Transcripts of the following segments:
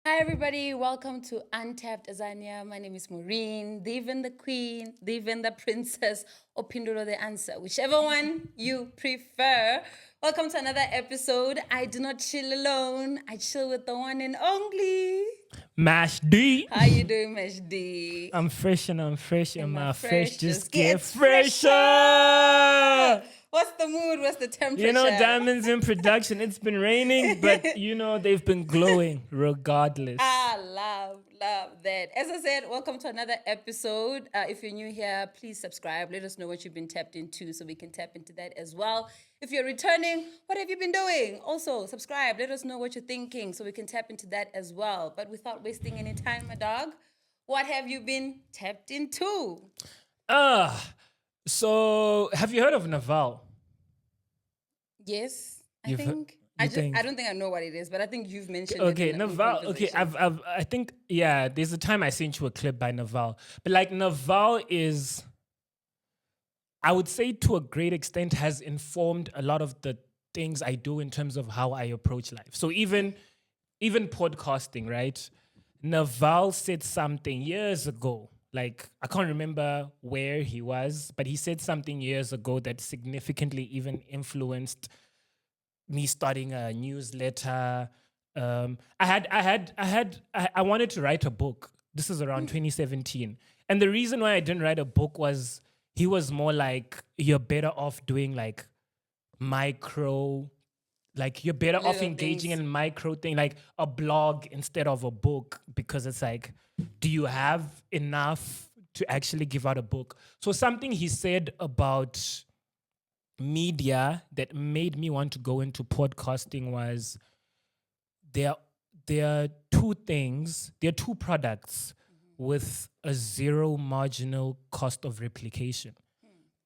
Hi, everybody. Welcome to Untapped Azania. My name is Maureen, the even the queen, the even the princess, or Pindulo the answer, whichever one you prefer. Welcome to another episode. I do not chill alone. I chill with the one and only. Mash D. How you doing, Mesh D? I'm fresh and I'm fresh and And my my fresh fresh just just get gets fresher. fresher. What's the mood? What's the temperature? You know, diamonds in production. It's been raining, but they've been glowing regardless. Love that. As I said, welcome to another episode. If you're new here, please subscribe. Let us know what you've been tapped into so we can tap into that as well. If you're returning, what have you been doing? Also, subscribe. Let us know what you're thinking so we can tap into that as well. But without wasting any time, my dog, what have you been tapped into? So have you heard of Naval? Yes, I You've think. you think? I don't think I know what it is, but I think you've mentioned Okay, it in Naval. Okay, conversation. I think there's a time I sent you a clip by Naval, but like Naval is, I would say to a great extent, has informed a lot of the things I do in terms of how I approach life. So even podcasting, right? Naval said something years ago. Like I can't remember where he was, but he said something years ago that significantly even influenced me starting a newsletter. I wanted to write a book. This is around 2017. And the reason why I didn't write a book was he was more like, you're better off doing like micro, like you're better off Little engaging things. in micro thing, like a blog instead of a book, because it's like, do you have enough to actually give out a book? So something he said about media that made me want to go into podcasting was there there are two products with a zero marginal cost of replication.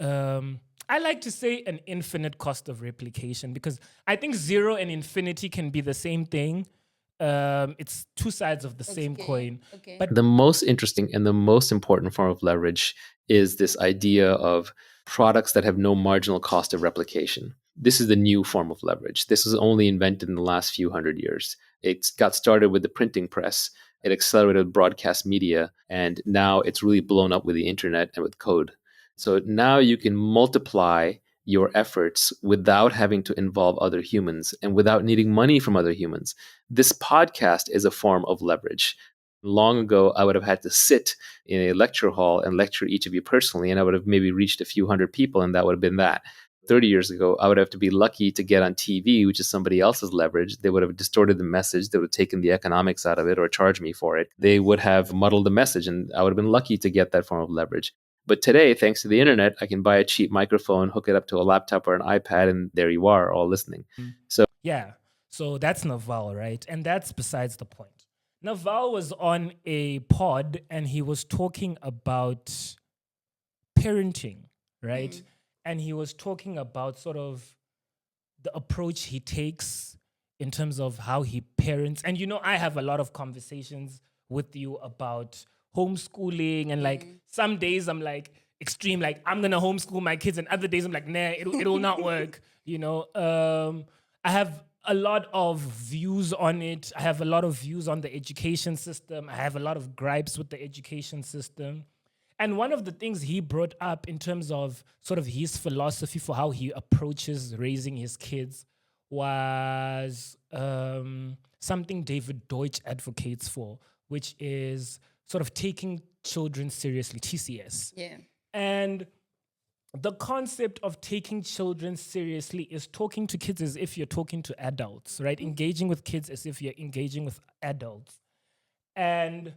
I like to say an infinite cost of replication because I think zero and infinity can be the same thing. It's two sides of the same coin. Okay. But The most interesting and the most important form of leverage is this idea of products that have no marginal cost of replication. This is the new form of leverage. This was only invented in the last few hundred years. It got started with the printing press. It accelerated broadcast media, and now it's really blown up with the internet and with code. So now you can multiply your efforts without having to involve other humans and without needing money from other humans. This podcast is a form of leverage. Long ago, I would have had to sit in a lecture hall and lecture each of you personally, and I would have maybe reached a few hundred people, and that would have been that. 30 years ago, I would have to be lucky to get on TV, which is somebody else's leverage. They would have distorted the message. They would have taken the economics out of it or charged me for it. They would have muddled the message, and I would have been lucky to get that form of leverage. But today, thanks to the internet, I can buy a cheap microphone, hook it up to a laptop or an iPad, and there you are, all listening. So that's Naval, right? And that's besides the point. Naval was on a pod and he was talking about parenting, right? And he was talking about sort of the approach he takes in terms of how he parents. And I have a lot of conversations with you about homeschooling, and like some days I'm like extreme, like I'm gonna homeschool my kids, and other days I'm like, nah, it'll not work. I have a lot of views on it. I have a lot of views on the education system. I have a lot of gripes with the education system. And one of the things he brought up in terms of sort of his philosophy for how he approaches raising his kids was something David Deutsch advocates for, which is sort of taking children seriously, TCS. Yeah. And the concept of taking children seriously is talking to kids as if you're talking to adults, right? Engaging with kids as if you're engaging with adults. And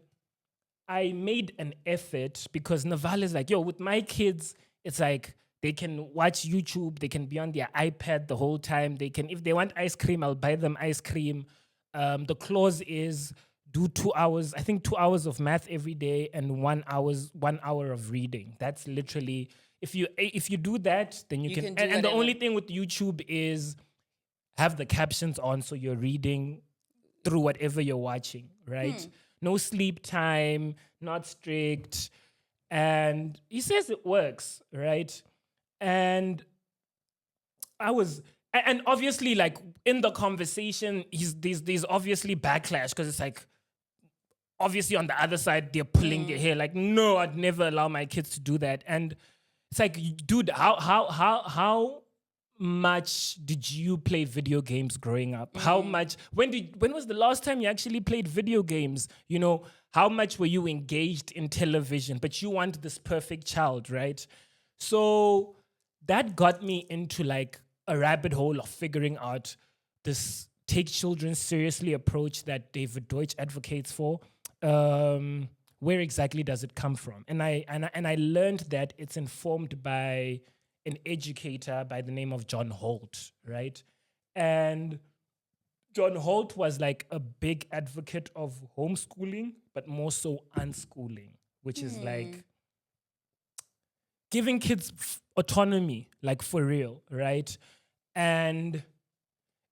I made an effort because Naval is like, yo, with my kids, it's like they can watch YouTube, they can be on their iPad the whole time. They can, if they want ice cream, I'll buy them ice cream. The clause is do 2 hours, I think 2 hours of math every day and 1 hour of reading. That's literally, if you do that, then you can can do and the whatever. only thing with YouTube is have the captions on so you're reading through whatever you're watching, right? No sleep time, not strict. And he says it works, right? And and obviously, like in the conversation, there's obviously backlash because it's like, obviously on the other side, they're pulling their hair like, no, I'd never allow my kids to do that. And it's like, dude, how much did you play video games growing up? How much, when was the last time you actually played video games? You know, how much were you engaged in television? But you want this perfect child, right? So that got me into like a rabbit hole of figuring out this take children seriously approach that David Deutsch advocates for. Where exactly does it come from? And I learned that it's informed by an educator by the name of John Holt, right? And John Holt was like a big advocate of homeschooling, but more so unschooling, which is like giving kids autonomy, like for real, right? And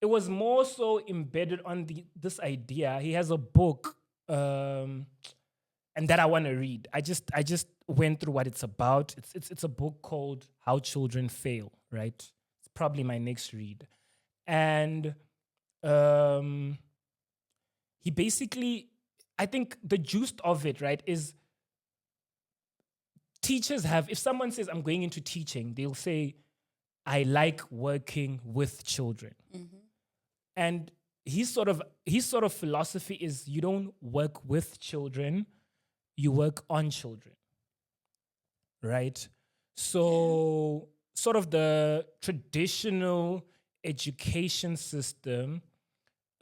it was more so embedded on this idea. He has a book, and that I want to read. I just went through what it's about. It's a book called How Children Fail, right? It's probably my next read. And he basically, I think the gist of it, right, is teachers have, if someone says, I'm going into teaching, they'll say, I like working with children. And his sort of philosophy is you don't work with children, you work on children, right? So sort of the traditional education system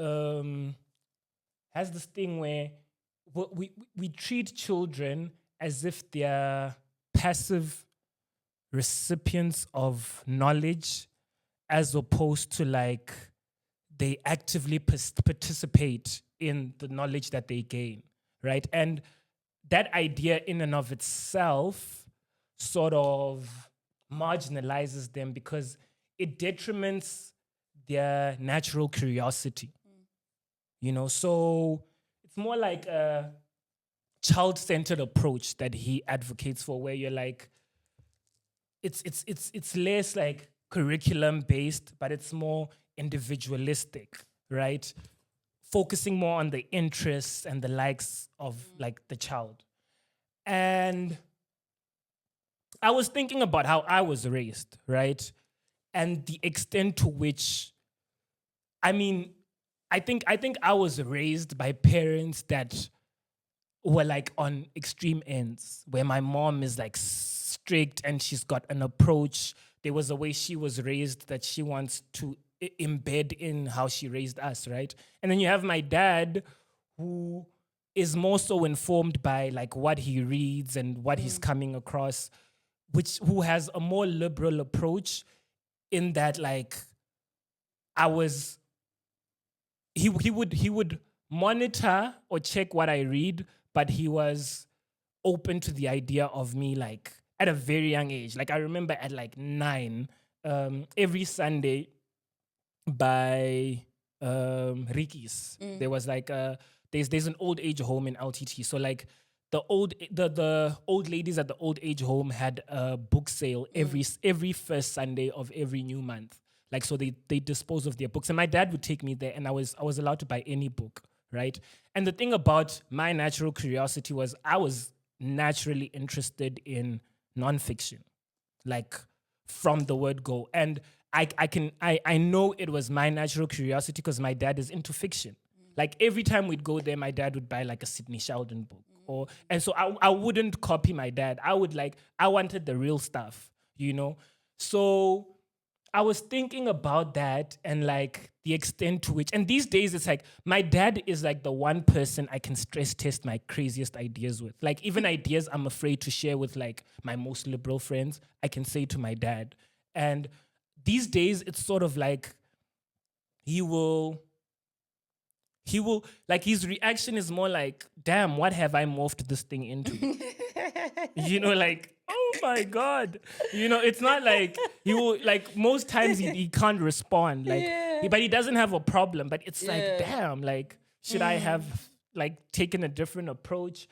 has this thing where we treat children as if they're passive recipients of knowledge, as opposed to like they actively participate in the knowledge that they gain, right? And that idea in and of itself sort of marginalizes them because it detriments their natural curiosity. You know, so it's more like a child-centered approach that he advocates for, where you're like, it's less like curriculum-based, but it's more individualistic, right? Focusing more on the interests and the likes of like the child. And I was thinking about how I was raised, right? And the extent to which, I mean, I think I was raised by parents that were like on extreme ends, where my mom is like strict and she's got an approach. There was a way she was raised that she wants to embed in how she raised us, right? And then you have my dad, who is more so informed by like what he reads and what he's coming across, who has a more liberal approach in that like he would monitor or check what I read, but he was open to the idea of me like at a very young age. Like I remember at like 9, every Sunday by Ricky's, there was like there's an old age home in LTT. So like the old ladies at the old age home had a book sale every first Sunday of every new month. Like, so they dispose of their books. And my dad would take me there, and I was allowed to buy any book, right? And the thing about my natural curiosity was I was naturally interested in nonfiction, like from the word go. And I know it was my natural curiosity because my dad is into fiction. Like every time we'd go there, my dad would buy like a Sidney Sheldon book. And so I wouldn't copy my dad. I wanted the real stuff, you know? So I was thinking about that and like the extent to which, and these days it's like my dad is like the one person I can stress test my craziest ideas with. Like even ideas I'm afraid to share with like my most liberal friends, I can say to my dad. And these days it's sort of like he will like his reaction is more like, damn, what have I morphed this thing into? You know, like, oh my God. You know, it's not like he will, like most times he can't respond. Like, but he doesn't have a problem. But it's like, damn, like, should I have like taken a different approach?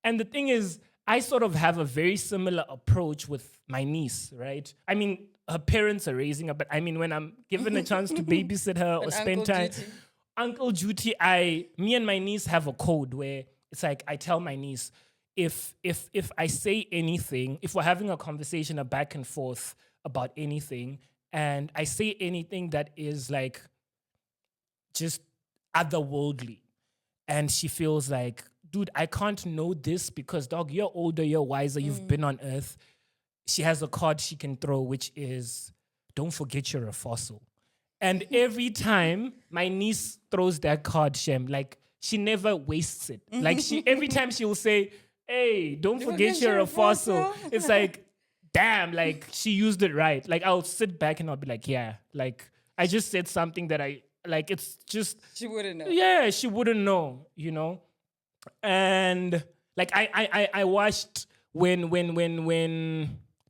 And the thing is, I sort of have a very similar approach with my niece, right? I mean, her parents are raising her, but I mean, when I'm given a chance to babysit her or spend time, Uncle Duty, me and my niece have a code where It's like I tell my niece, if I say anything, if we're having a conversation, a back and forth about anything, and I say anything that is like just otherworldly, and she feels like, dude, I can't know this because, dog, you're older, you're wiser, you've been on Earth. She has a card she can throw, which is, don't forget you're a fossil. And every time my niece throws that card, Shem, like she never wastes it. Like every time she will say, hey, don't forget you're a fossil. It's like, damn, like she used it right. Like I'll sit back and I'll be like, yeah, like I just said something that it's just. She wouldn't know. Yeah, she wouldn't know, And like I watched when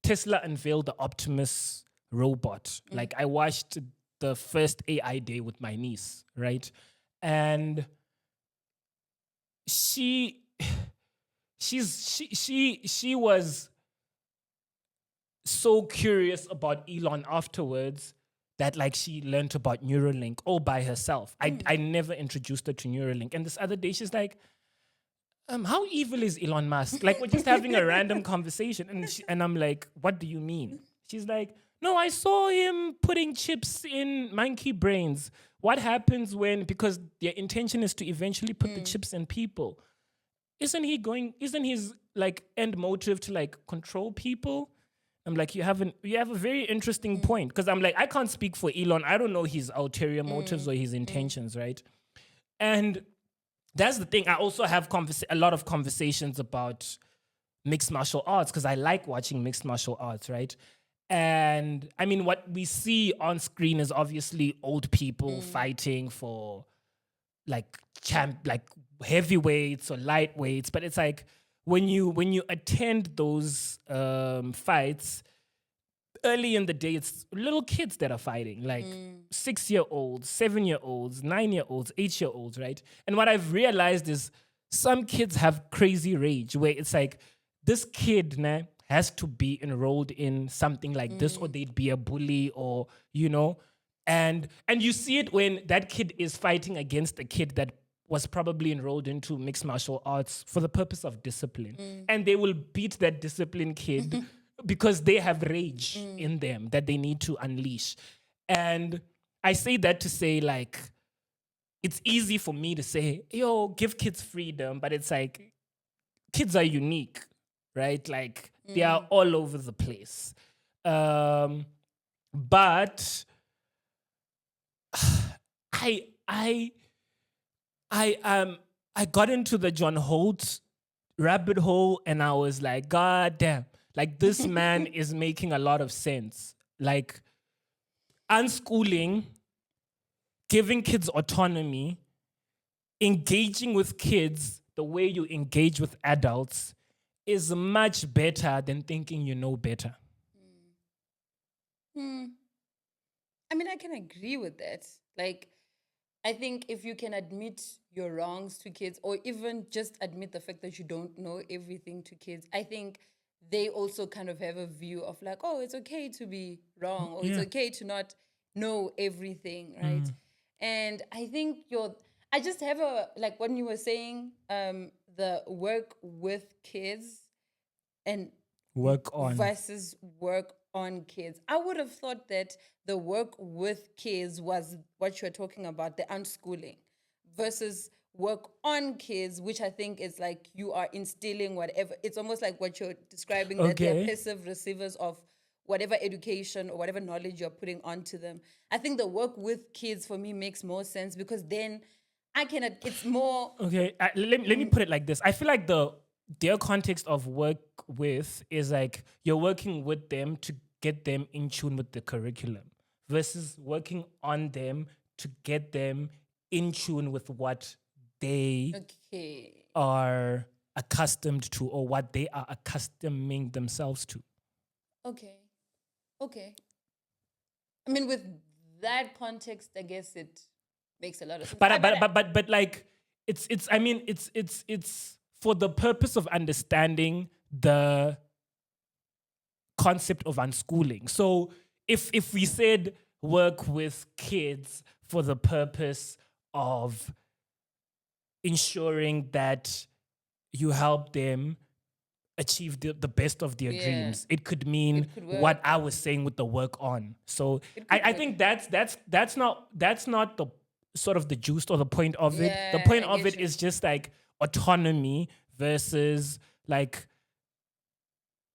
Tesla unveiled the Optimus robot. Like I watched the first AI day with my niece, right? And she was so curious about Elon afterwards that like she learned about Neuralink all by herself. I never introduced her to Neuralink. And this other day she's like, how evil is Elon Musk? Like we're just having a random conversation. And I'm like, what do you mean? She's like, no, I saw him putting chips in monkey brains. What happens because their intention is to eventually put the chips in people. Isn't his like end motive to like control people? I'm like, you have a very interesting point. Because I'm like, I can't speak for Elon. I don't know his ulterior motives or his intentions, right? And that's the thing. I also have a lot of conversations about mixed martial arts because I like watching mixed martial arts, right? And I mean, what we see on screen is obviously old people fighting for like heavyweights or lightweights, but it's like when you attend those fights, early in the day, it's little kids that are fighting, like 6-year-olds, 7-year-olds, 9-year-olds, 8-year-olds, right? And what I've realized is some kids have crazy rage where it's like this kid has to be enrolled in something like this or they'd be a bully or, and you see it when that kid is fighting against a kid that was probably enrolled into mixed martial arts for the purpose of discipline. And they will beat that disciplined kid because they have rage in them that they need to unleash. And I say that to say, like, it's easy for me to say, yo, give kids freedom, but it's like, kids are unique, right? Like, they are all over the place. But I got into the John Holt rabbit hole and I was like, God damn, like this man is making a lot of sense. Like unschooling, giving kids autonomy, engaging with kids the way you engage with adults is much better than thinking you know better. I mean, I can agree with that. Like, I think if you can admit your wrongs to kids or even just admit the fact that you don't know everything to kids, I think they also kind of have a view of like, oh, it's okay to be wrong or it's okay to not know everything, right? And I think I just have like when you were saying the work with kids and work on versus work on kids. I would have thought that the work with kids was what you're talking about, the unschooling, versus work on kids, which I think is like you are instilling whatever. It's almost like what you're describing, that they're passive receivers of whatever education or whatever knowledge you're putting onto them. I think the work with kids for me makes more sense because then it's more... Okay, let me put it like this. I feel like their context of work with is like you're working with them to get them in tune with the curriculum versus working on them to get them in tune with what they are accustomed to or what they are accustoming themselves to. Okay. I mean, with that context, I guess it makes a lot of sense. But like it's for the purpose of understanding the concept of unschooling. So if we said work with kids for the purpose of ensuring that you help them achieve the best of their Yeah. dreams. It could mean could what work. I was saying with the work on. So It could I work. think that's not the sort of the juice or the point of it. The Yeah, point I of get it you. is just like autonomy versus like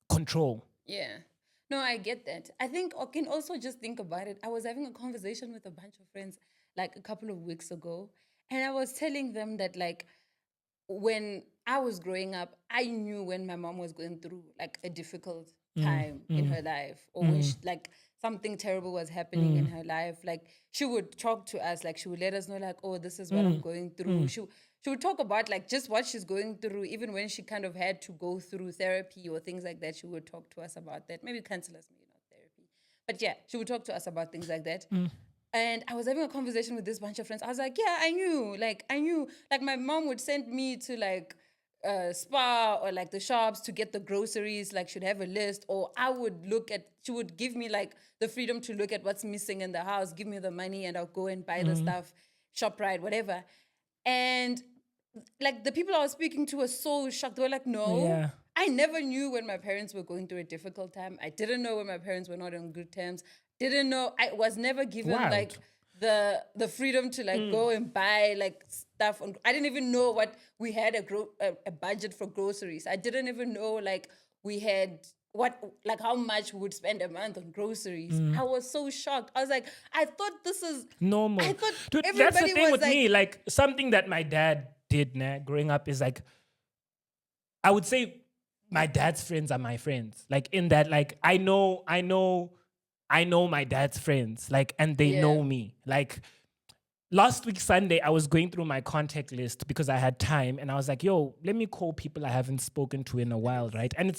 control. Yeah. No, I get that. I think I can also just think about it. I was having a conversation with a bunch of friends like a couple of weeks ago, and I was telling them that like when I was growing up, I knew when my mom was going through like a difficult time in her life, or when she, like something terrible was happening in her life. Like she would talk to us, like she would let us know, like, oh, this is what I'm going through. She would talk about like just what she's going through, even when she kind of had to go through therapy or things like that. She would talk to us about that. Maybe counselors, maybe not therapy, but yeah, she would talk to us about things like that. And I was having a conversation with this bunch of friends. I was like, yeah, I knew. Like my mom would send me to like spa or like the shops to get the groceries, like she'd have a list, or I would look at, she would give me like the freedom to look at what's missing in the house, give me the money and I'll go and buy the stuff, ShopRite, whatever. And like the people I was speaking to were so shocked. They were like, no, Yeah. I never knew when my parents were going through a difficult time. I didn't know when my parents were not on good terms. Didn't know, I was never given Wild. like the freedom to like go and buy like stuff. I didn't even know what we had a budget for groceries. I didn't even know like we had what like how much we would spend a month on groceries. I was so shocked. I was like, I thought this is Normal. I thought Dude, that's everybody the thing was with like, me. Like something that my dad did growing up is like, I would say my dad's friends are my friends. Like in that, like I know my dad's friends. Like, and they Yeah. know me. Like last week Sunday, I was going through my contact list because I had time, and I was like, "Yo, let me call people I haven't spoken to in a while, right?" And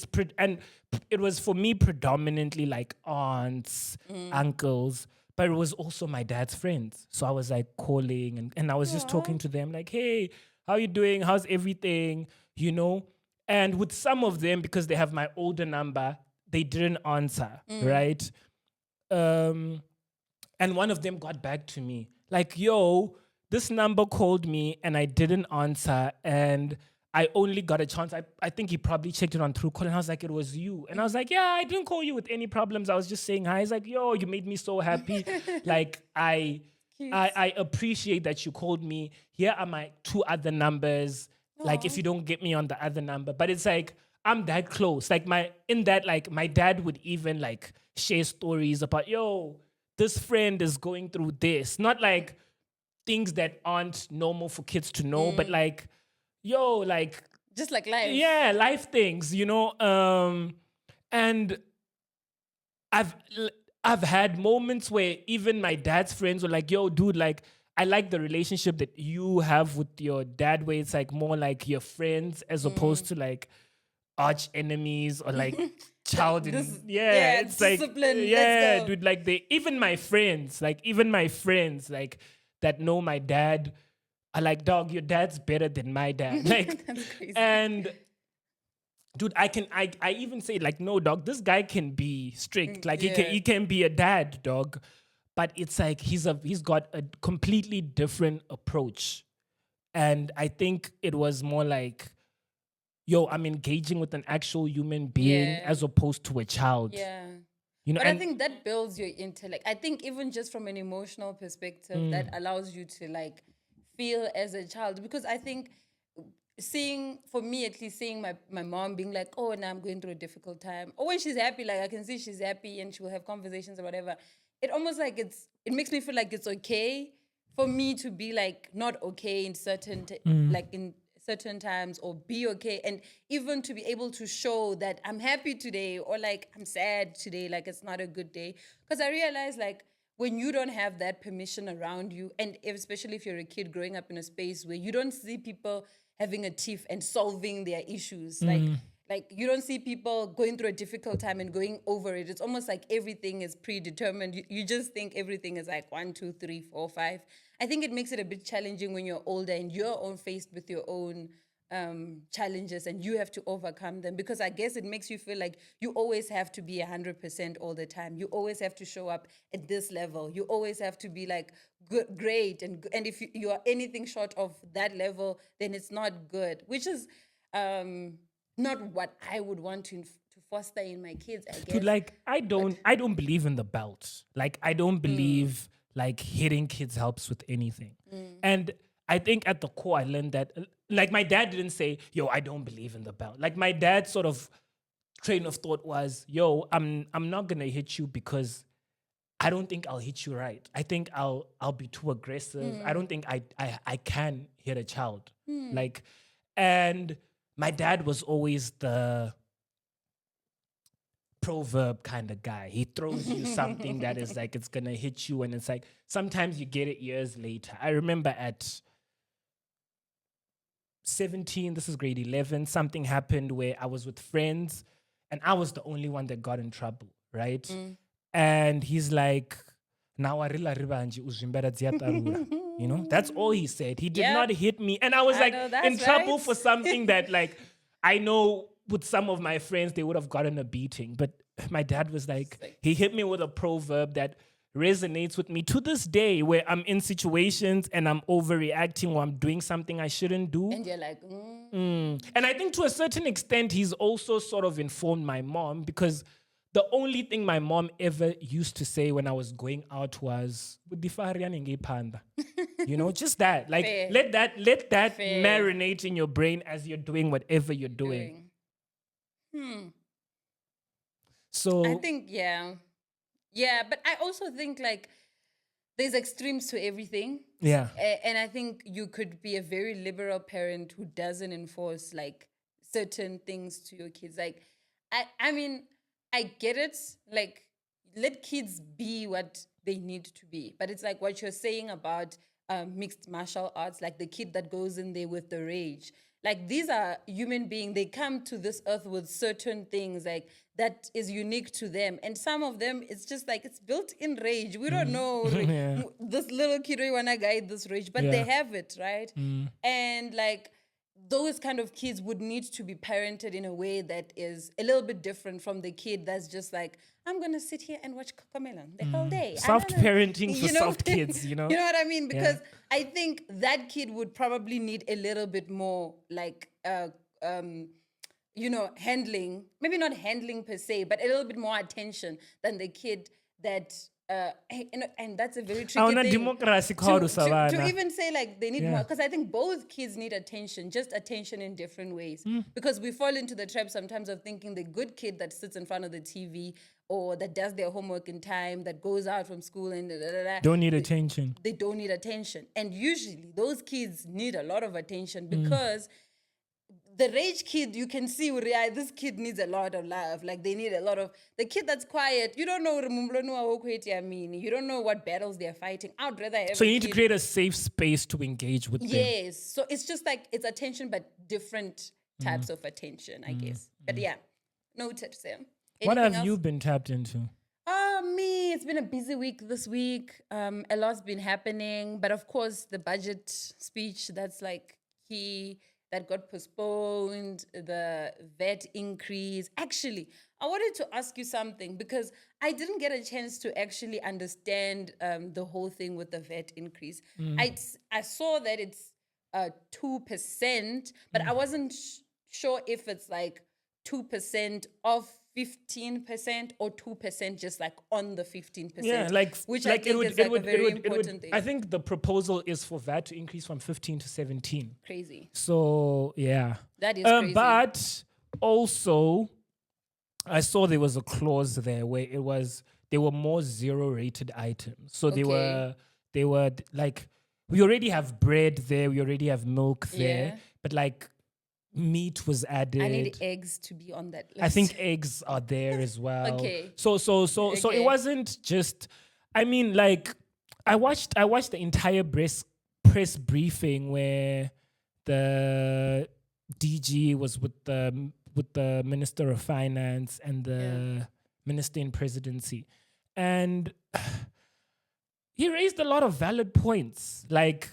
it was for me predominantly like aunts, uncles, but it was also my dad's friends. So I was like calling, and I was just talking to them, like, "Hey, how you doing? How's everything?" You know. And with some of them, because they have my older number, they didn't answer, right? And one of them got back to me like, yo, this number called me and I didn't answer, and I only got a chance. I think he probably checked it on Truecaller, and I was like, it was you. And I was like, yeah, I didn't call you with any problems. I was just saying hi. He's like, yo, you made me so happy. Like I appreciate that you called me. Here are my two other numbers. Like if you don't get me on the other number, but it's like I'm that close. Like my dad would even like share stories about, yo, this friend is going through this. Not like things that aren't normal for kids to know, but like, yo, like just like life. yeah, life things, you know. And I've I've had moments where even my dad's friends were like, "Yo, dude, like I like the relationship that you have with your dad, where it's like more like your friends as opposed to like arch enemies or like child in yeah, it's like discipline. yeah, Let's go. dude, like even my friends, like that know my dad are like, dog, your dad's better than my dad. Like That's crazy. and dude, I even say like, no, dog, this guy can be strict. Like he can be a dad, dog. But it's like he's got a completely different approach. And I think it was more like, yo, I'm engaging with an actual human being Yeah. as opposed to a child. Yeah. You know, But I and think that builds your intellect. I think even just from an emotional perspective, that allows you to like feel as a child. Because I think seeing, for me at least, seeing my mom being like, oh, now I'm going through a difficult time. Or when she's happy, like I can see she's happy and she will have conversations or whatever. It almost like it makes me feel like it's okay for me to be like not okay in certain like in certain times, or be okay, and even to be able to show that I'm happy today or like I'm sad today, like it's not a good day. Because I realize like when you don't have that permission around you, and especially if you're a kid growing up in a space where you don't see people having a tiff and solving their issues, like you don't see people going through a difficult time and going over it. It's almost like everything is predetermined. You just think everything is like 1, 2, 3, 4, 5. I think it makes it a bit challenging when you're older and you're faced with your own challenges and you have to overcome them, because I guess it makes you feel like you always have to be 100% all the time. You always have to show up at this level. You always have to be like good, great, and if you are anything short of that level, then it's not good. Which is, not what I would want to foster in my kids, I guess. Dude, like I don't believe in the belt. Like I don't believe like hitting kids helps with anything. And I think at the core I learned that like my dad didn't say, "Yo, I don't believe in the belt." Like my dad's sort of train of thought was, "Yo, I'm not going to hit you because I don't think I'll hit you right. I think I'll be too aggressive. I don't think I can hit a child." Like, and my dad was always the proverb kind of guy. He throws you something that is like it's gonna hit you, and it's like sometimes you get it years later. I remember at 17, this is grade 11, something happened where I was with friends and I was the only one that got in trouble, right? And he's like, "Now you know, that's all he said. He did Yep. not hit me. And I was like know, that's in trouble right. for something that like I know with some of my friends they would have gotten a beating. But my dad was like, he hit me with a proverb that resonates with me to this day where I'm in situations and I'm overreacting or I'm doing something I shouldn't do. And you're like, And I think to a certain extent, he's also sort of informed my mom because the only thing my mom ever used to say when I was going out was, you know, just that. Like, Fair. let that Fair. marinate in your brain as you're doing whatever you're doing. So I think, yeah. Yeah, but I also think like there's extremes to everything. yeah. And I think you could be a very liberal parent who doesn't enforce like certain things to your kids. Like, I mean, I get it. Like, let kids be what they need to be. But it's like what you're saying about mixed martial arts, like the kid that goes in there with the rage. Like, these are human beings. They come to this earth with certain things like that is unique to them. And some of them, it's just like it's built in rage. We don't know Yeah. this little kid, we want to guide this rage, but they have it, right? And like, those kind of kids would need to be parented in a way that is a little bit different from the kid that's just like, I'm going to sit here and watch Cocomelon the whole day. Soft parenting for You know? soft kids, you know? You know what I mean? Because I think that kid would probably need a little bit more like, you know, handling, maybe not handling per se, but a little bit more attention than the kid that, and that's a very tricky thing. democracy To even say like they need Yeah. more, because I think both kids need attention, just attention in different ways. Because we fall into the trap sometimes of thinking the good kid that sits in front of the TV or that does their homework in time, that goes out from school and don't need attention. they don't need attention. And usually those kids need a lot of attention because the rage kid, you can see this kid needs a lot of love. Like they need a lot of the kid that's quiet. You don't know you don't know what battles they're fighting. I'd rather have So a you need to kid- create a safe space to engage with them. Yes. So it's just like it's attention, but different types of attention, I guess. But yeah, noted, Sam. What Anything have you else? been tapped into? Me, it's been a busy week this week. A lot's been happening, but of course, the budget speech that's like key that got postponed, the VAT increase. Actually, I wanted to ask you something because I didn't get a chance to actually understand the whole thing with the VAT increase. I saw that it's 2%, but I wasn't sure if it's like 2% of 15% or 2% just like on the 15%. Yeah, like which like I think is like a very important thing. I think the proposal is for VAT to increase from 15 to 17. Crazy. So yeah, That is crazy. But also, I saw there was a clause there where there were more zero-rated items. So they were like, we already have bread there, we already have milk there, Yeah. but like meat was added. I need eggs to be on that list. I think eggs are there as well. Okay. So it wasn't just. I mean, like I watched the entire press briefing where the DG was with the Minister of Finance and the Minister in Presidency, and he raised a lot of valid points. Like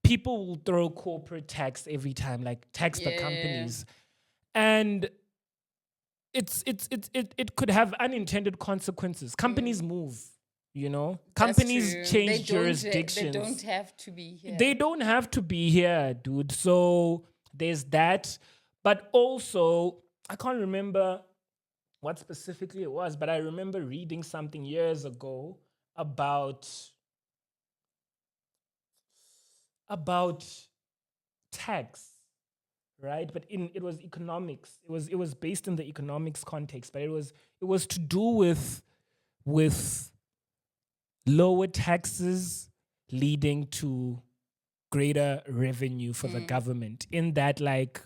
people will throw corporate tax every time, like tax the companies, and it could have unintended consequences. Companies move, you know. That's Companies true. change They jurisdictions. don't have to be here. They don't have to be here, dude. So there's that. But also, I can't remember what specifically it was, but I remember reading something years ago about tax, right? But it was economics. It was based in the economics context, but it was to do with lower taxes leading to greater revenue for the government. In that, like,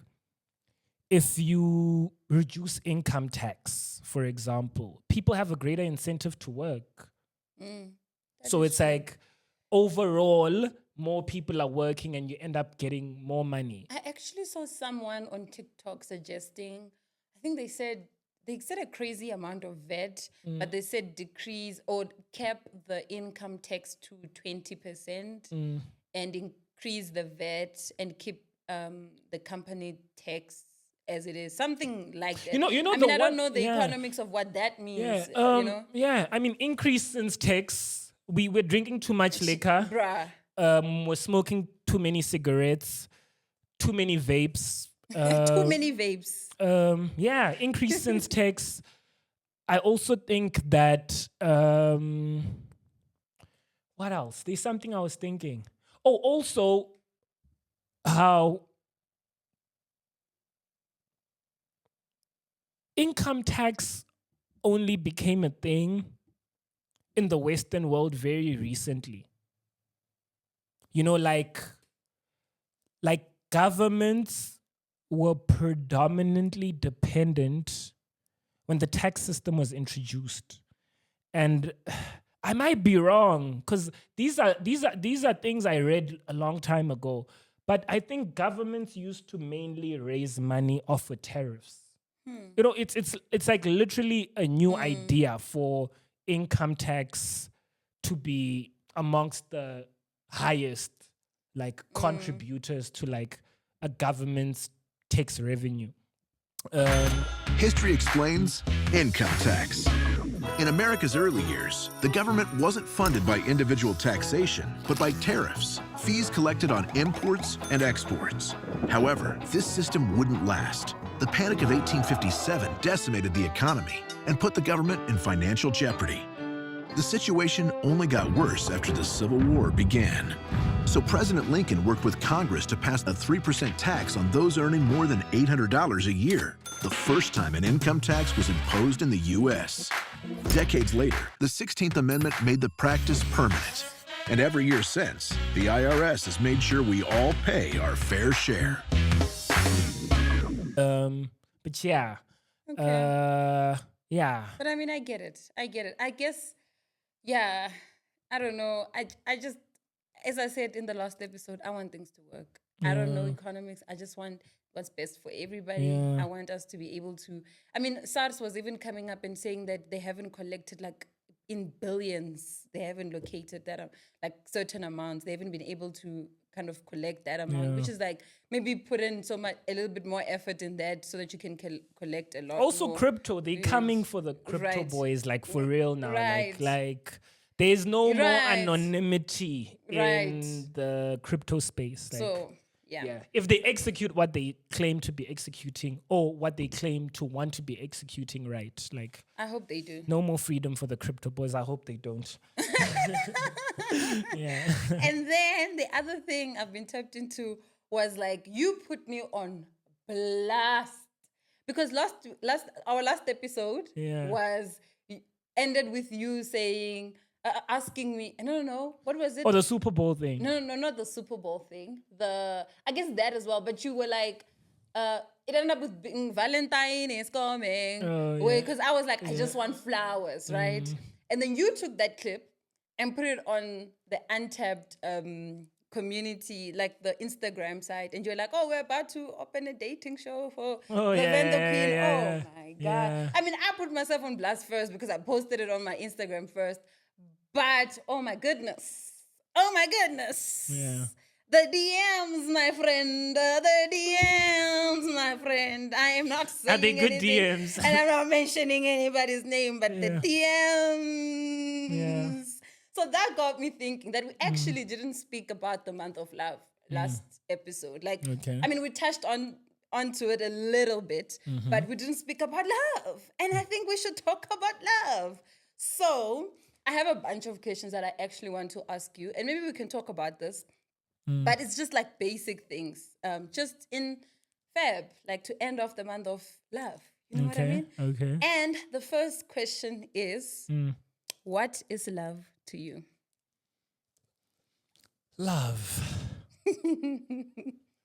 if you reduce income tax, for example, people have a greater incentive to work. So it's like overall, more people are working and you end up getting more money. I actually saw someone on TikTok suggesting, I think they said a crazy amount of VAT, but they said decrease or cap the income tax to 20% and increase the VAT and keep the company tax as it is, something like that. I mean, I don't know the economics of what that means. Yeah, I mean, increase in tax. We're drinking too much liquor. Bruh. We're smoking too many cigarettes, too many vapes. Too many vapes. Yeah, increase in tax. I also think that what else? There's something I was thinking. Oh, also how income tax only became a thing in the Western world very recently. You know, like governments were predominantly dependent when the tax system was introduced. And I might be wrong, because these are things I read a long time ago. But I think governments used to mainly raise money off of tariffs. You know, it's like literally a new idea for income tax to be amongst the highest like contributors to like a government's tax revenue. History explains income tax. In America's early years, the government wasn't funded by individual taxation, but by tariffs, fees collected on imports and exports. However, this system wouldn't last. The Panic of 1857 decimated the economy and put the government in financial jeopardy. The situation only got worse after the Civil War began. So President Lincoln worked with Congress to pass a 3% tax on those earning more than $800 a year, the first time an income tax was imposed in the U.S. Decades later, the 16th Amendment made the practice permanent. And every year since, the IRS has made sure we all pay our fair share. But yeah. Yeah. But I mean, I get it. I guess, yeah, I don't know. I just, as I said in the last episode, I want things to work. I don't know economics. I just want what's best for everybody. Yeah. I want us to be able to, I mean, SARS was even coming up and saying that they haven't collected like in billions. They haven't located that, like certain amounts. They haven't been able to kind of collect that amount, which is like maybe put in a little bit more effort in that so that you can collect a lot Also more. crypto, they're coming for the crypto Right. boys, like for real now. Right. Like there's no more Right. anonymity Right. in the crypto space. Like, So, yeah. if they execute what they claim to be executing or what they claim to want to be executing, right? Like, I hope they do. no more freedom for the crypto boys. I hope they don't. Yeah. And then the other thing I've been tapped into was like, you put me on blast because our last episode ended with you saying, asking me, no, what was it? Or the Super Bowl thing. No, not the Super Bowl thing. I guess that as well. But you were like, it ended up with being Valentine is coming. Because I was like, I just want flowers, right? And then you took that clip and put it on the Untapped community, like the Instagram site. And you're like, oh, we're about to open a dating show for the Vendor Queen. Yeah. Oh, my God. Yeah. I mean, I put myself on blast first because I posted it on my Instagram first. But, oh my goodness. Yeah. The DMs, my friend. I am not saying Are they good anything, DMs? and I'm not mentioning anybody's name, but the DMs. Yeah. So that got me thinking that we actually didn't speak about the month of love last episode. Like, Okay. I mean, we touched on onto it a little bit, but we didn't speak about love. And I think we should talk about love. So I have a bunch of questions that I actually want to ask you, and maybe we can talk about this. But it's just like basic things, just in Feb, like to end off the month of love. You know what I mean? Okay. And the first question is, what is love to you? Love.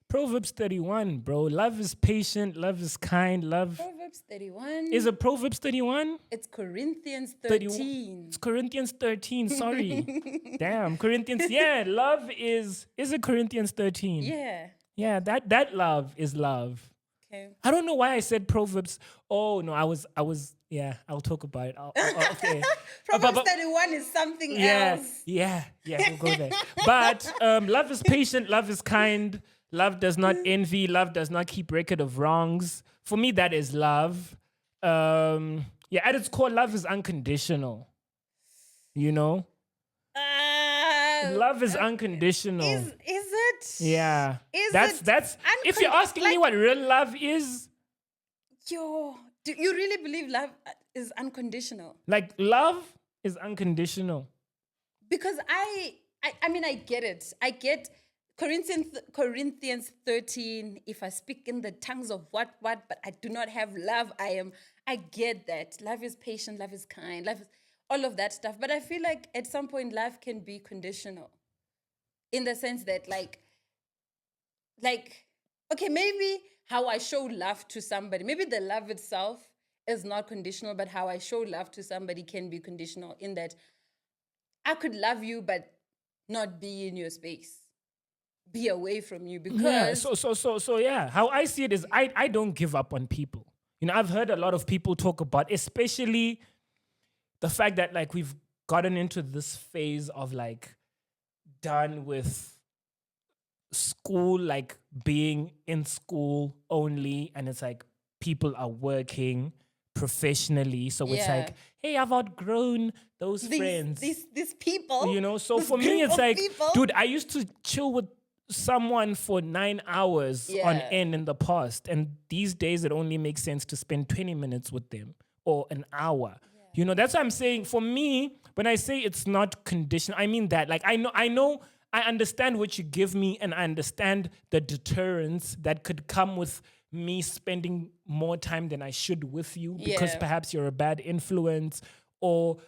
Proverbs 31, bro. Love is patient. Love is kind. Love Proverbs 31. is it Proverbs 31? It's Corinthians 31. 13. It's Corinthians 13. Sorry. Damn. Corinthians. Yeah. Love is it Corinthians 13? Yeah. Yeah. That love is love. Okay. I don't know why I said Proverbs. Oh no, I was. Yeah, I'll talk about it. Okay. Proverbs 31 is something else. Yeah, we'll go there. But love is patient, love is kind, love does not envy, love does not keep record of wrongs. For me, that is love. At its core, love is unconditional. You know? Love is unconditional. Is it? Yeah. Is that's it if you're asking me what real love is. Yo, do you really believe love is unconditional? Like love is unconditional. Because I mean, I get it. I get Corinthians 13. If I speak in the tongues of what, but I do not have love, I get that. Love is patient, love is kind, love is all of that stuff. But I feel like at some point love can be conditional. In the sense that like, okay, maybe how I show love to somebody, maybe the love itself is not conditional, but how I show love to somebody can be conditional in that I could love you, but not be in your space, be away from you because... Yeah, so yeah, how I see it is I don't give up on people. You know, I've heard a lot of people talk about, especially the fact that like we've gotten into this phase of like done with school, like being in school only, and it's like people are working professionally, so it's like, hey, I've outgrown those friends, these people, you know. So for me, it's like, dude, I used to chill with someone for 9 hours on end in the past, and these days it only makes sense to spend 20 minutes with them or an hour. You know, that's what I'm saying. For me, when I say it's not conditional, I mean that. Like, I understand what you give me, and I understand the deterrence that could come with me spending more time than I should with you because perhaps you're a bad influence, or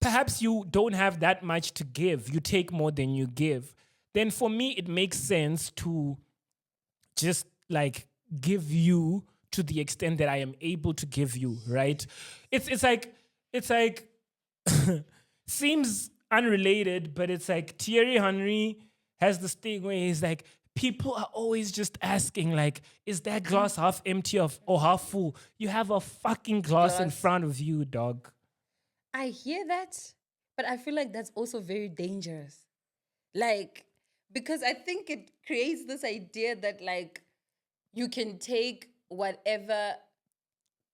perhaps you don't have that much to give. You take more than you give. Then for me, it makes sense to just like give you to the extent that I am able to give you, right? It's like seems unrelated, but it's like Thierry Henry has this thing where he's like, people are always just asking, like, is that glass half empty or half full? You have a fucking glass in front of you, dog. I hear that, but I feel like that's also very dangerous. Like, because I think it creates this idea that, like, you can take whatever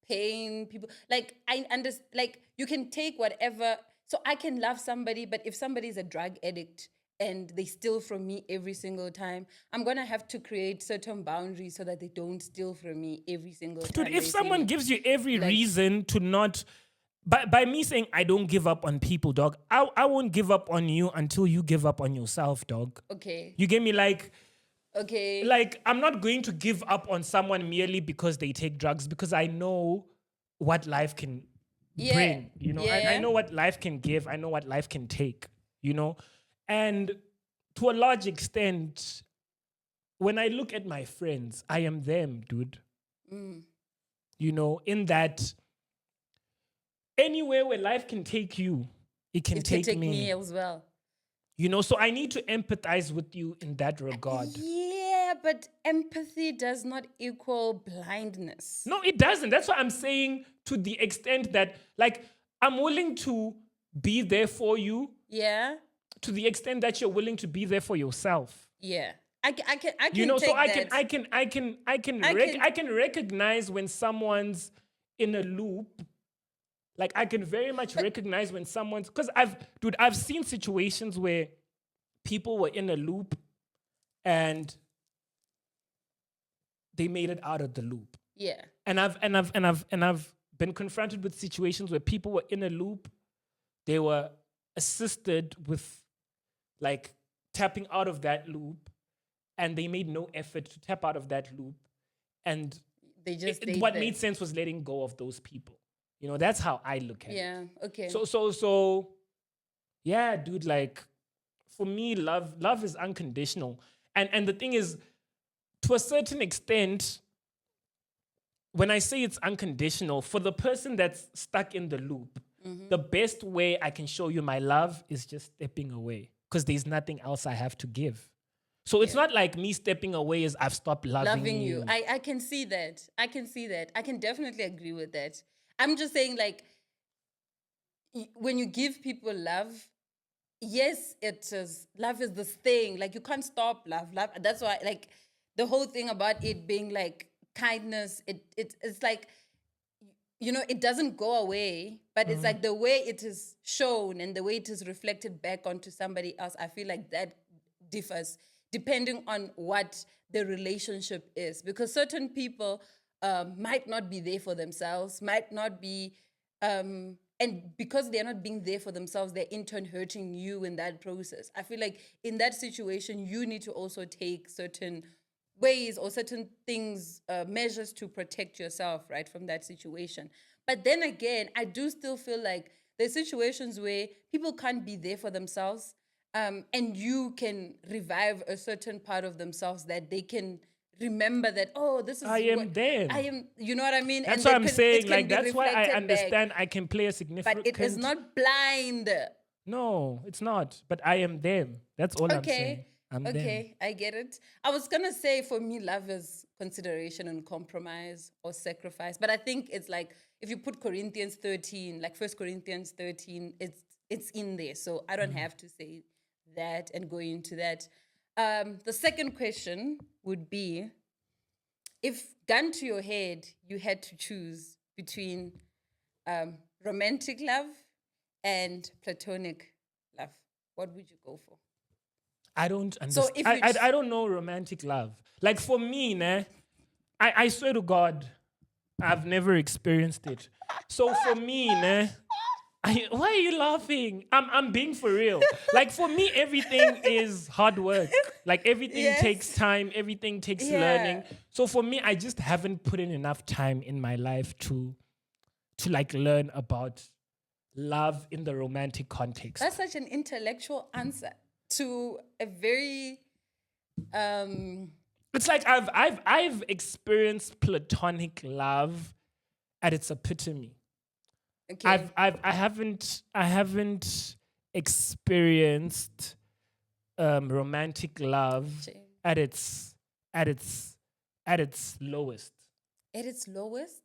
pain people, like, I understand, like, you can take whatever. So I can love somebody, but if somebody is a drug addict and they steal from me every single time, I'm going to have to create certain boundaries so that they don't steal from me every single time. Dude, if someone gives you every reason to not... By me saying I don't give up on people, dog, I won't give up on you until you give up on yourself, dog. Okay. You get me? Like... Okay. Like, I'm not going to give up on someone merely because they take drugs, because I know what life can bring, you know. I know what life can give. I know what life can take, you know. And to a large extent, when I look at my friends, I am them, dude. You know, in that anywhere where life can take you, it can take me as well. You know, so I need to empathize with you in that regard. Yeah, but empathy does not equal blindness. No, it doesn't. That's what I'm saying, to the extent that, like, I'm willing to be there for you. Yeah. To the extent that you're willing to be there for yourself. Yeah. I can you know, take so that. I can recognize when someone's in a loop. Like, I can very much recognize when someone's... Because I've seen situations where people were in a loop and they made it out of the loop. Yeah. And I've been confronted with situations where people were in a loop, they were assisted with like tapping out of that loop, and they made no effort to tap out of that loop. And They just what made sense was letting go of those people. You know, that's how I look at it. Yeah. Okay. So yeah, dude, like for me, love is unconditional. And the thing is, to a certain extent, when I say it's unconditional, for the person that's stuck in the loop, the best way I can show you my love is just stepping away, because there's nothing else I have to give. So it's not like me stepping away is I've stopped loving you. I can see that. I can definitely agree with that. I'm just saying, like, when you give people love, yes, love is this thing. Like, you can't stop love. That's why, like, the whole thing about it being like kindness, it's like, you know, it doesn't go away, but it's like the way it is shown and the way it is reflected back onto somebody else. I feel like that differs depending on what the relationship is, because certain people might not be there for themselves, might not be, and because they're not being there for themselves, they're in turn hurting you in that process. I feel like in that situation, you need to also take certain ways or certain things, measures to protect yourself, right, from that situation. But then again, I do still feel like there's situations where people can't be there for themselves, and you can revive a certain part of themselves that they can remember that, oh, this is I am them. I am, you know what I mean? That's and what I'm saying. Like, be that's why I reflected understand back. I can play a significant... But it is not blind. No, it's not. But I am them. That's all I'm saying. I'm them. Okay, I get it. I was going to say, for me, love is consideration and compromise or sacrifice. But I think it's like, if you put Corinthians 13, like 1 Corinthians 13, it's in there. So I don't have to say that and go into that. The second question would be, if gun to your head, you had to choose between romantic love and platonic love, what would you go for? I don't understand. I don't know romantic love. Like, for me, I swear to God, I've never experienced it. So for me, why are you laughing? I'm being for real. Like, for me, everything is hard work. Like, everything takes time. Everything takes learning. So for me, I just haven't put in enough time in my life to like learn about love in the romantic context. That's such an intellectual answer to a very it's like I've experienced platonic love at its epitome. Okay. I haven't experienced romantic love at its lowest. At its lowest?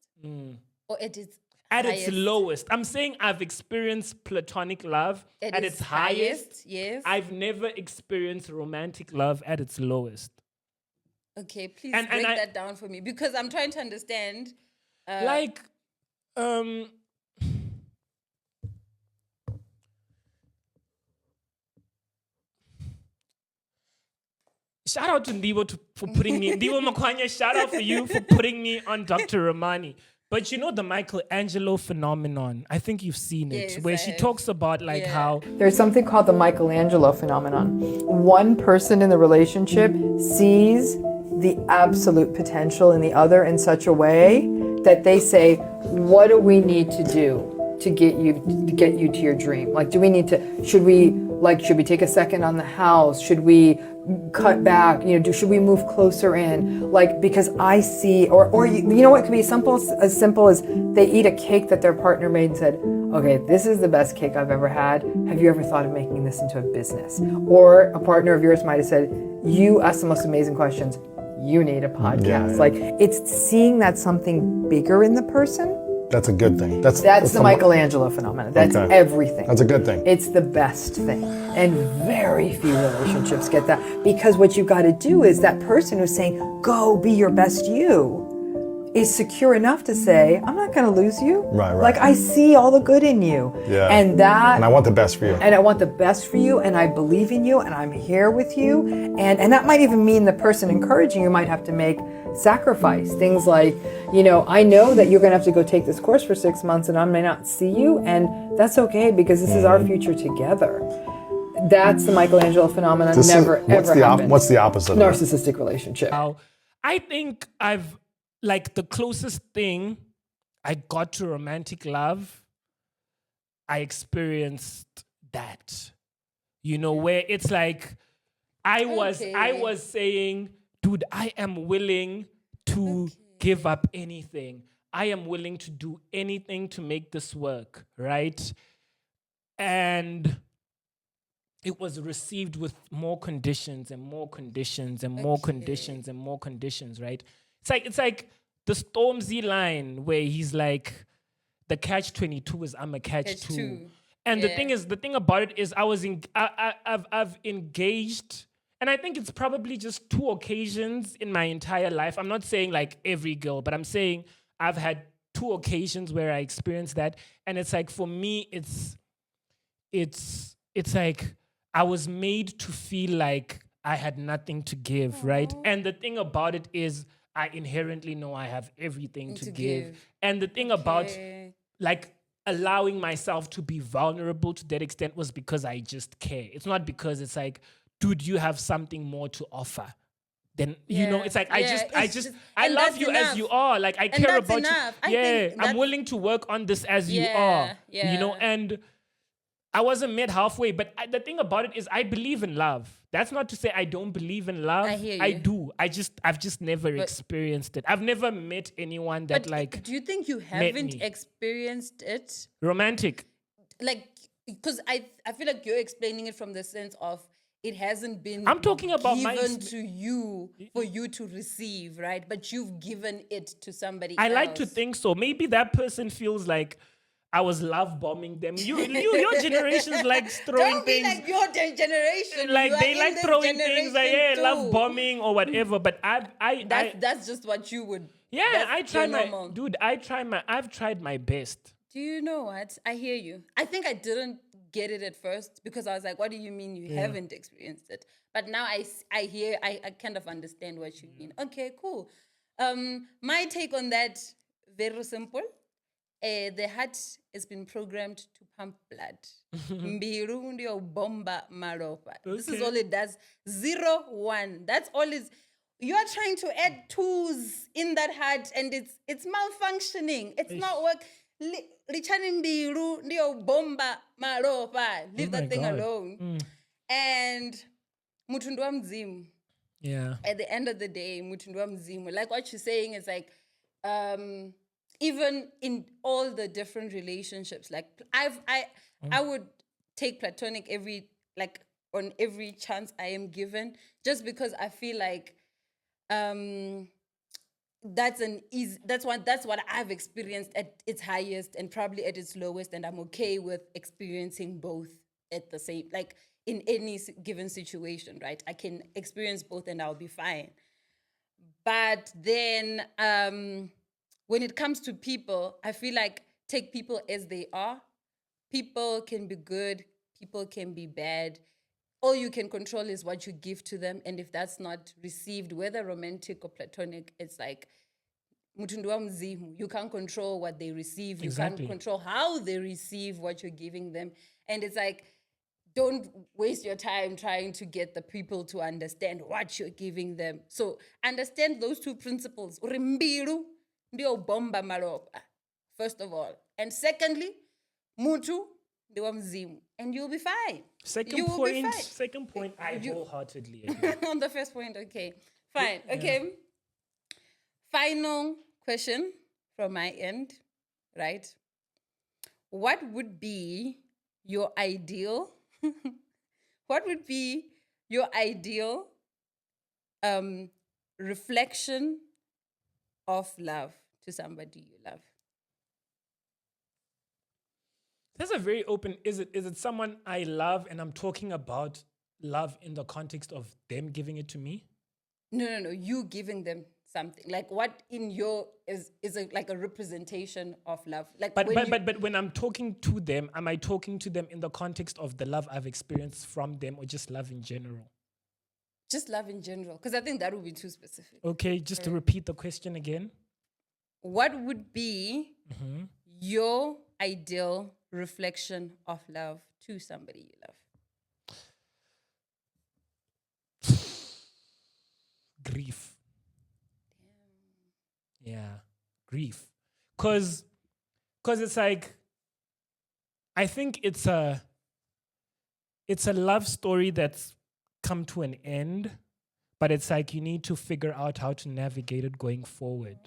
Or at its At highest? its lowest. I'm saying I've experienced platonic love at its highest. Yes. I've never experienced romantic love at its lowest. Okay, please break that down for me, because I'm trying to understand. Shout out to Ndibo for putting me, Ndibo Makwanya, shout out for you for putting me on Dr. Romani. But you know the Michelangelo phenomenon, I think you've seen it, where she talks about like how... There's something called the Michelangelo phenomenon. One person in the relationship sees the absolute potential in the other in such a way that they say, what do we need to do to get you to your dream? Like, do we need to, should we take a second on the house? Should we cut back? Should we move closer in? Like, because I see, or you know what could be as simple as they eat a cake that their partner made and said, okay, this is the best cake I've ever had. Have you ever thought of making this into a business? Or a partner of yours might have said, you ask the most amazing questions. You need a podcast. Yeah. Like, it's seeing that something bigger in the person. That's a good thing. That's the Michelangelo phenomenon. That's everything. That's a good thing. It's the best thing. And very few relationships get that. Because what you got to do is that person who's saying, go be your best you. is secure enough to say, I'm not going to lose you. Right. Like, I see all the good in you. Yeah. And I want the best for you. And I want the best for you, and I believe in you, and I'm here with you. And that might even mean the person encouraging you might have to make sacrifice. Things like, I know that you're going to have to go take this course for 6 months, and I may not see you, and that's okay, because this is our future together. That's the Michelangelo phenomenon. What's Ever happens. What's the opposite of that? Narcissistic relationship. I think the closest thing I got to romantic love, I experienced that. Where it's like, I was saying, dude, I am willing to give up anything. I am willing to do anything to make this work, right? And it was received with more conditions and more conditions and more conditions and more conditions, right? It's like the Stormzy line where he's like, the catch-22 is I'm a catch-2. And the thing about it is I've engaged, and I think it's probably just 2 occasions in my entire life. I'm not saying like every girl, but I'm saying I've had 2 occasions where I experienced that. And it's like, for me, it's like I was made to feel like I had nothing to give, right? And the thing about it is I inherently know I have everything to give. And the thing about like allowing myself to be vulnerable to that extent was because I just care. It's not because it's like, dude, you have something more to offer. Then, it's like, I love you as you are. Like, I care about you. I'm willing to work on this as you are, and I wasn't met halfway. But the thing about it is I believe in love. That's not to say I don't believe in love. I hear you. I do. I've just never experienced it. I've never met anyone that do you think you haven't experienced it? Romantic. Like, because I feel like you're explaining it from the sense of it hasn't been I'm talking about given to you for you to receive, right? But you've given it to somebody I else. like to think so. Maybe that person feels like I was love bombing them. Your generation's like throwing Don't things. Be like your generation. Like You they are like in this throwing things like generation love too. bombing or whatever. But That's just what you would. I've tried my best. Do you know what? I hear you. I think I didn't get it at first because I was like, what do you mean you haven't experienced it? But now I kind of understand what you mean. Okay, cool. My take on that, very simple. The heart has been programmed to pump blood. Mbiru ndio bomba maropa. This is all it does. 0, 1. That's all is. You are trying to add 2s in that heart, and it's malfunctioning. It's not work. Lichani mbiru ndio bomba maropa. Leave that thing alone. And mutundu wa mzimu. Yeah. At the end of the day, mutundu wa mzimu. Like what you're saying is like, even in all the different relationships, like I would take platonic on every chance I am given, just because I feel like that's what I've experienced at its highest and probably at its lowest, and I'm okay with experiencing both at the same, like in any given situation, right? I can experience both and I'll be fine. But then when it comes to people, I feel like take people as they are. People can be good, people can be bad. All you can control is what you give to them. And if that's not received, whether romantic or platonic, it's like, mutundu wa mzimu. You can't control what they receive. You can't control how they receive what you're giving them. And it's like, don't waste your time trying to get the people to understand what you're giving them. So understand those 2 principles. Urimbiru ndio bomba maropa, first of all. And secondly, mutu ndio mzimu. And you'll be fine. Second point, I wholeheartedly agree. On the first point, okay. Fine. Okay. Final question from my end, right? What would be your ideal reflection of love to somebody you love? That's a very open. Is it someone I love and I'm talking about love in the context of them giving it to me? No. You giving them something? Like what in your is like a representation of love? Like But when but when I'm talking to them, am I talking to them in the context of the love I've experienced from them, or just love in general? just love in general, because I think that would be too specific. Okay, just to repeat the question again. What would be your ideal reflection of love to somebody you love? Grief. Yeah, grief. Cause it's like, I think it's a love story that's come to an end, but it's like you need to figure out how to navigate it going forward.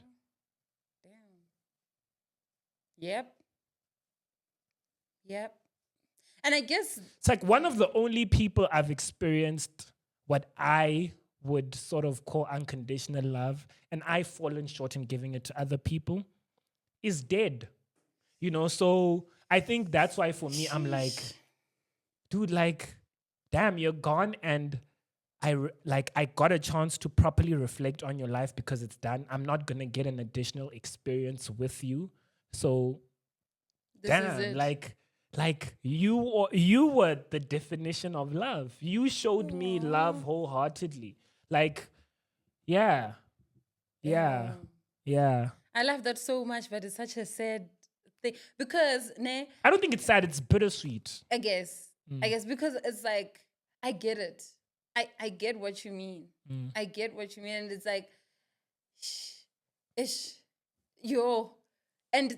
Yep. And I guess It's like one of the only people I've experienced what I would sort of call unconditional love, and I've fallen short in giving it to other people, is dead. You know, so I think that's why for me, I'm like, dude, like, damn, you're gone, and I got a chance to properly reflect on your life because it's done. I'm not gonna get an additional experience with you. So this damn, is it. like you were the definition of love. You showed me love wholeheartedly. Like, yeah. I love that so much, but it's such a sad thing because I don't think it's sad, it's bittersweet. I guess because it's like I get it. I get what you mean. I get what you mean, and it's like, and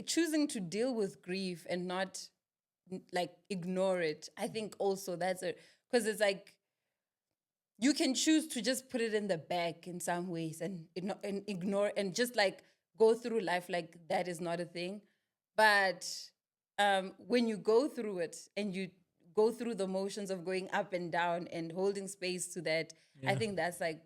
choosing to deal with grief and not like ignore it. I think also that's it, because it's like you can choose to just put it in the back in some ways and ignore and just like go through life like that is not a thing. But when you go through it and you go through the motions of going up and down and holding space to that, I think that's like,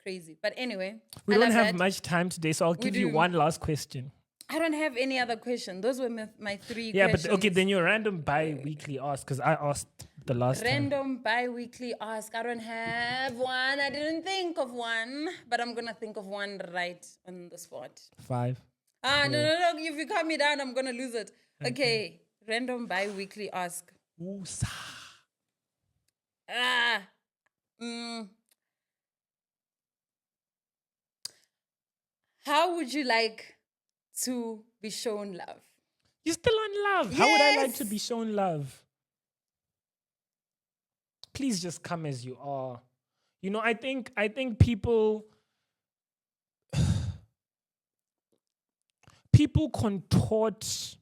crazy. But anyway, We I don't love have that. much time today, so I'll give you do. one last question. I don't have any other question. Those were my three Yeah, questions. but okay, then your random bi-weekly ask, because I asked the last time. Random bi-weekly ask. I don't have one. I didn't think of one, but I'm going to think of one right on the spot. 5. No. If you calm me down, I'm going to lose it. Okay. Random bi-weekly ask. Oosa. How would you like to be shown love? You're still on love. How would I like to Yes. be shown love? Please just come as you are. You know, I think people contort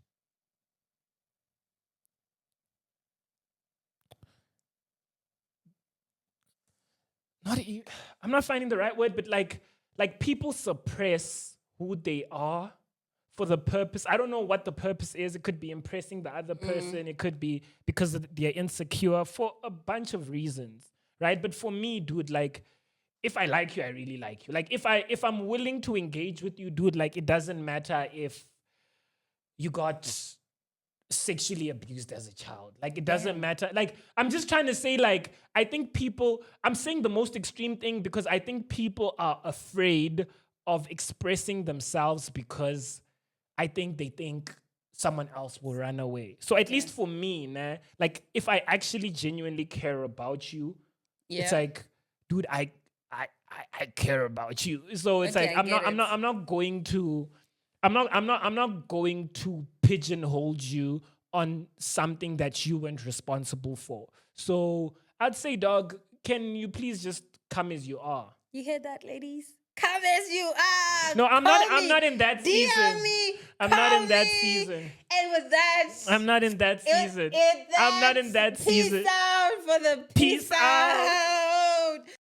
I'm not finding the right word, but like people suppress who they are for the purpose. I don't know what the purpose is. It could be impressing the other person. It could be because they're insecure, for a bunch of reasons, right? But for me, dude, like, if I like you, I really like you. Like, if I'm willing to engage with you, dude, like, it doesn't matter if you got sexually abused as a child. Like, it doesn't matter. Like, I'm just trying to say, like, I think I'm saying the most extreme thing because I think people are afraid of expressing themselves because I think they think someone else will run away. So at least for me, like, if I actually genuinely care about you, it's like, dude, I care about you. So it's Okay, like I I'm not going to pigeonhole you on something that you weren't responsible for. So I'd say, dog, can you please just come as you are? You heard that, ladies? Come as you are. No, I'm Call not me. in that DM season. me. I'm not Call in that me. season. And with that, I'm not in that season. I'm not in that peace season. out for the Peace out.